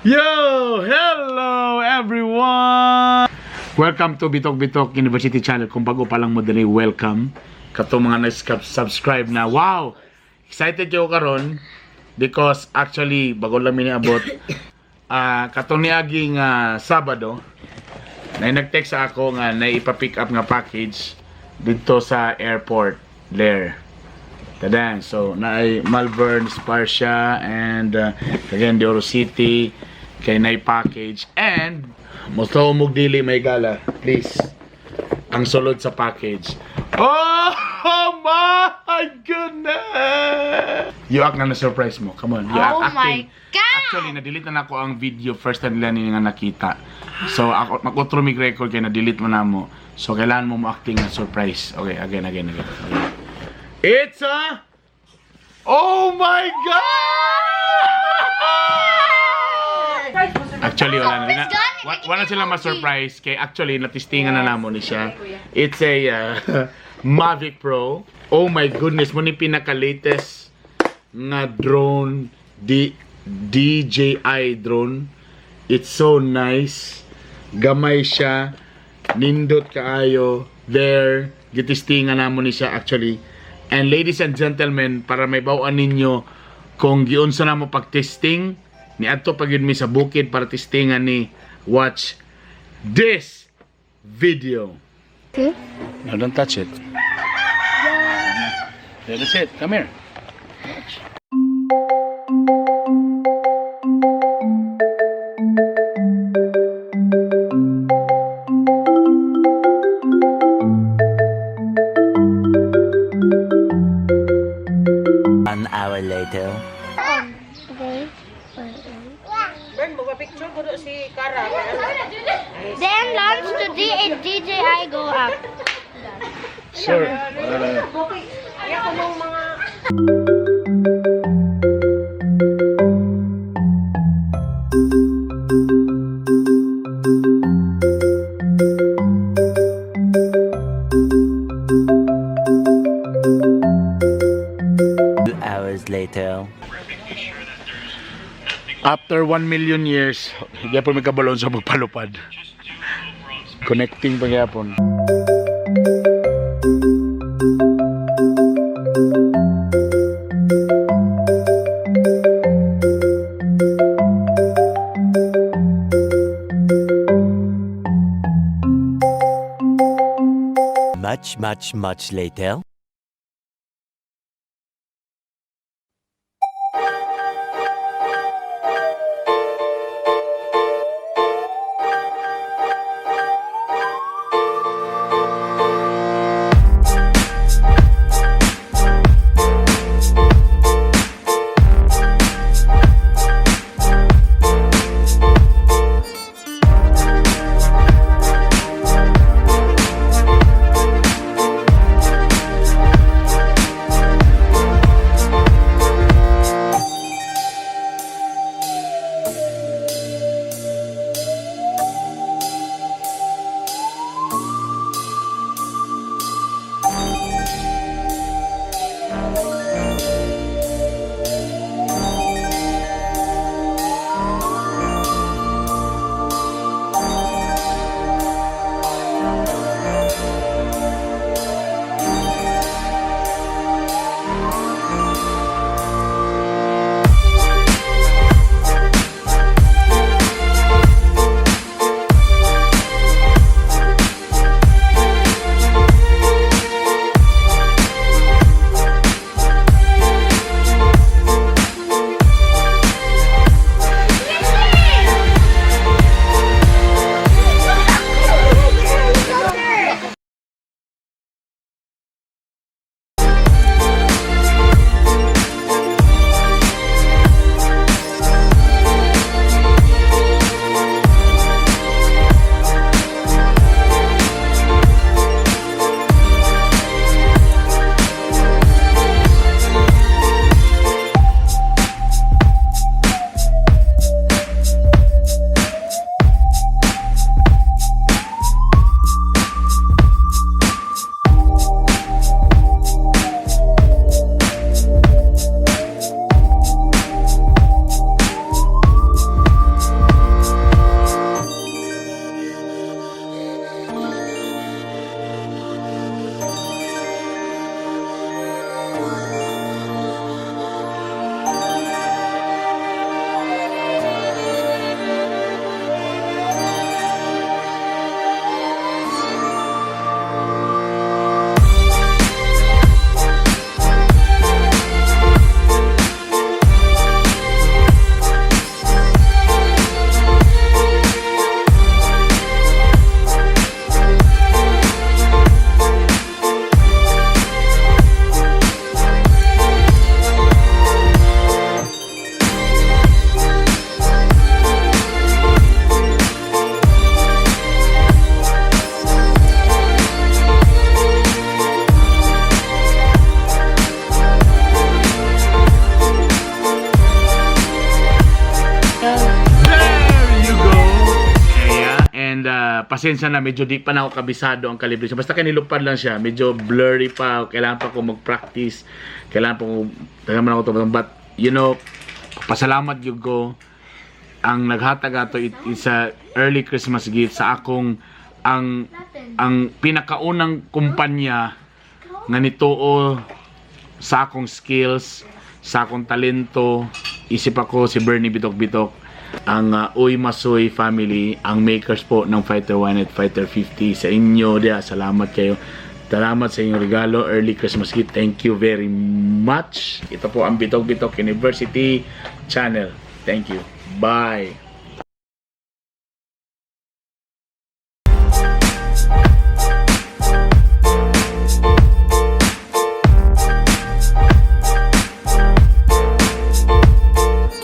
Yo! Hello everyone! Welcome to Bitokbitok University Channel. Kung bago pa lang mo din, welcome. Katong mga na-subscribe na. Wow! Excited kayo karon because actually, bago lang miniabot, katong niaging Sabado, na nag-text ako nga na ipa-pick up nga package dito sa airport, Lair. Tadan. So, naay Malvern, Sparcia, and again, Oro City, kay naay package. And, musta umog dili may gala, please. Ang sulod sa package. Oh my goodness! You act na na-surprise mo. Come on. You act, Oh my God! Actually, na-delete na ako ang video first time nila nga nakita. So, ako, mag-outro mig record kaya na-delete mo na mo. So, kailangan mo acting na surprise. Okay, again. It's a... Oh my God! Actually, wala na. Wala sila ma-surprise. Kaya actually, natistingan na namon ni siya. It's a Mavic Pro. Oh my goodness. Muna pinaka-latest na drone. DJI drone. It's so nice. Gamay siya. Nindot kaayo. There. Gitistingan namon ni siya actually. And ladies and gentlemen, para may bawaan ninyo kung giunsa na mo pag-testing, ni adto pagid mi sa bukid para testingan ni watch this video. No, don't touch it. Yeah, that's it. Come here. Watch. An hour later. Then launch to DJI go up. Sure. Hours later. After 1 million years, hindi po may kabalon sa magpalupad. Connecting pagyapon. Much later. pasensya na, medyo di pa na ako kabisado ang calibration. Basta kanilupad lang siya, medyo blurry pa, kailangan pa ko mag-practice, kailangan pa ko, kailangan ako to, but you know, pasalamat yun ko, ang naghatag ato is a early Christmas gift sa akong, ang pinakaunang kumpanya nga nituo sa akong skills, sa akong talento. Isip ako si Bernie Bitokbitok, ang Uy Masoy family, ang makers po ng Fighter 1 at Fighter 50. Sa inyo dia, salamat kayo. Salamat sa inyong regalo, early Christmas gift. Thank you very much. Ito po ang Bitokbitok University channel. Thank you. Bye.